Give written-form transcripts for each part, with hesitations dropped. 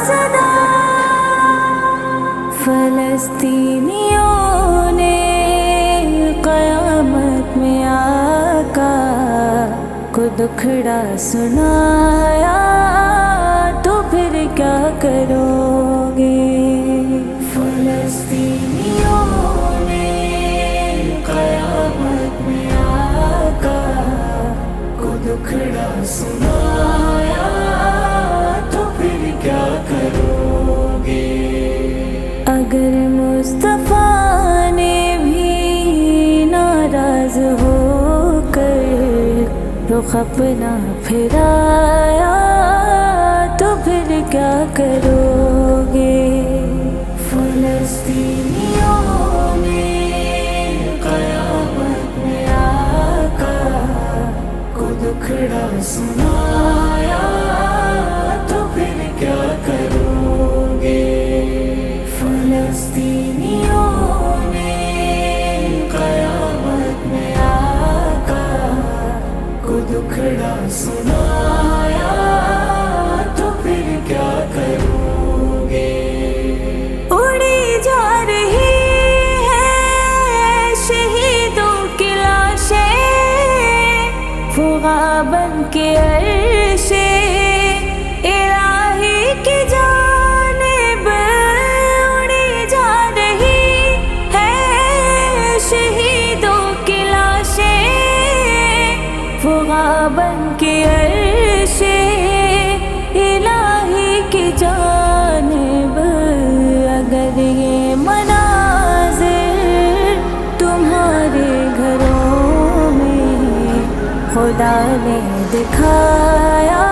صدا فلسطینیوں نے قیامت میں آقا کو دکھڑا سنایا تو پھر کیا کرو گے؟ فلسطینیوں نے قیامت میں آقا کو دکھڑا سنایا تو پھر کیا کرو گے؟ اگر مصطفیٰ نے بھی ناراض ہو کر رخ اپنا پھرایا تو پھر کیا کرو گے؟ فلسطینیوں نے قیامت میں آقا کو دکھڑا سنایا تو پھر کیا کرو گے؟ فلسطینیوں نے قیامت میں آقا کو دکھڑا سنایا تو پھر کیا کرو گے؟ اڑی جا رہی ہے شہیدوں کی لاشیں فغاں بن کے عرش الہی کی جانب اڑی جا رہی ہے شہیدوں کی لاشیں فغاں بن کے عرش الہی کی جانب۔ اگر یہ مناظر تمہارے گھروں میں خدا نے دکھایا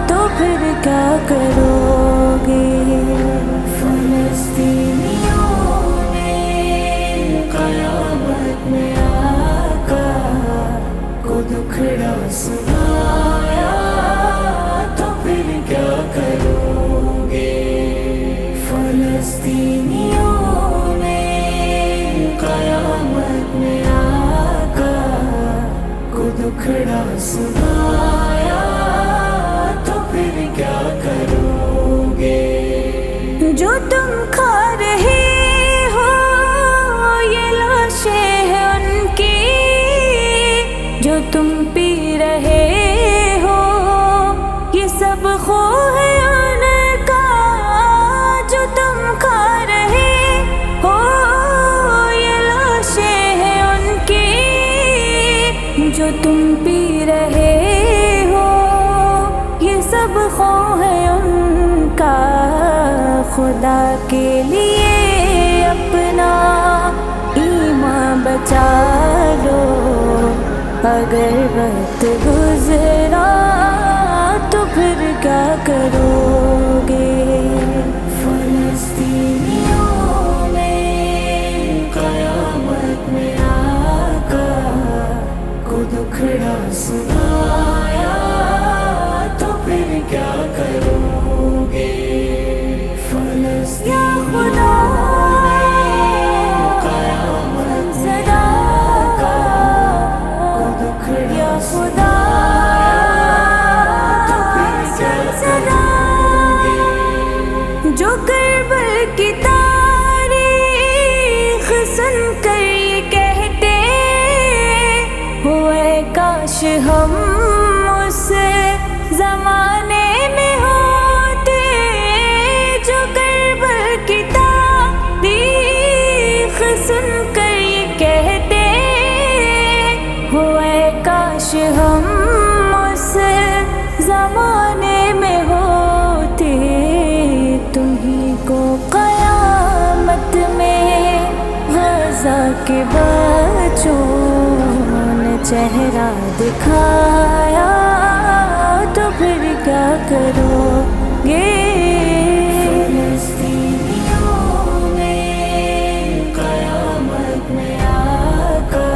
تو پھر کیا کرو گے؟ فلسطینیوں نے قیامت میں آقا کو دکھڑا سنایا تو پھر کیا کرو گے؟ فلسطینیوں نے قیامت میں آقا کو دکھڑا سنایا تو پھر کیا کرو گے؟ جو تم کھا رہے ہو یہ لاشیں ہیں ان کی، جو تم پی رہے ہو یہ سب خون ہے ان کا، جو تم کھا رہے ہو یہ لاشیں ہیں ان کی، جو تم پی رہے ہو یہ سب خون ہے ان کا۔ خدا کے لیے اپنا ایمان بچا لو، اگر وقت گزرا تو پھر کیا کرو گے؟ فلسطینیوں نے قیامت میں آقا کو دکھڑا سنایا تو پھر کیا کرو گے؟ فلسطینیوں نے قیامت میں آقا کو دکھڑا سنایا تو پھر کیا کرو گے؟ جو کربل کی تاریخ سن کر یہ کہتے ہوئے کاش ہم اس زمانے میں ہوتے، جو کربل کی تاریخ سن کر یہ کہتے ہوئے کاش ہم اس زمانے میں ہوتے، تمہیں کو قیامت میں غزہ کے بچوں نے چہرہ دکھایا تو پھر کیا کرو گے؟ فلسطینیوں نے قیامت میں آقا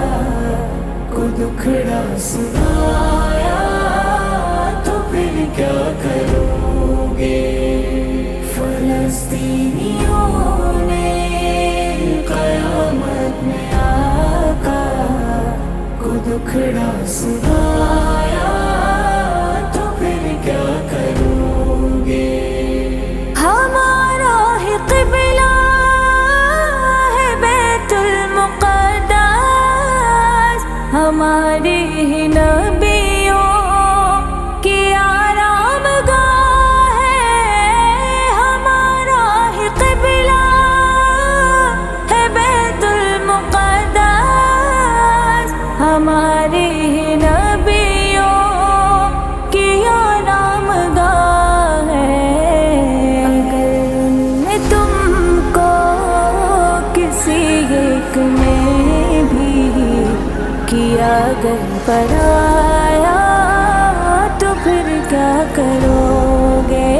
کو دکھڑا سنایا تو پھر کیا کرو گے؟ فلسطینیوں نے قیامت میں آقا کو دکھڑا سنایا تو پھر کیا کرو گے؟ اگر پرایا تو پھر کیا کرو گے؟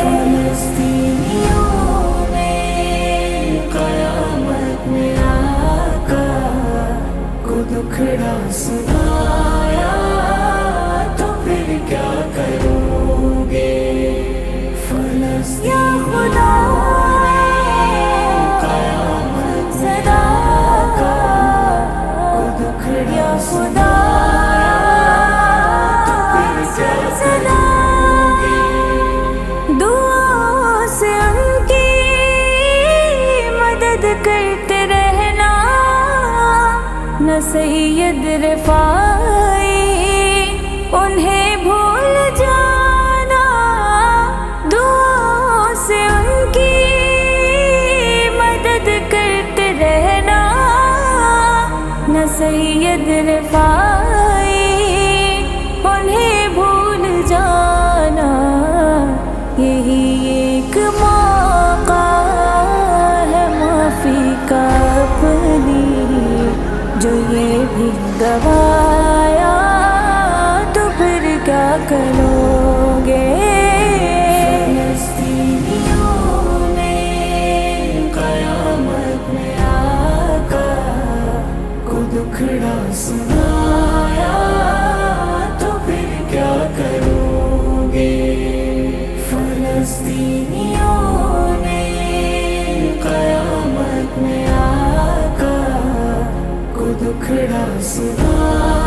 فلسطینیوں نے قیامت میں آقا کو دکھڑا سنایا تو پھر کیا کرو گے؟ یا خدا کرتے رہنا نہ سید رفاعی انہیں بھول جانا، دعاؤں سے ان کی مدد کرتے رہنا نہ سید رفاعی انہیں بھول جانا، یہی ایک موقع کا اپنی جو یہ بھی گوایا تو پھر کیا کرو گے؟ فلسطینیوں نے قیامت میں آقا کو دکھڑا سنایا تو پھر کیا کرو گے؟ فلسطینیوں نے قیامت میں آقا کو دکھڑا سنایا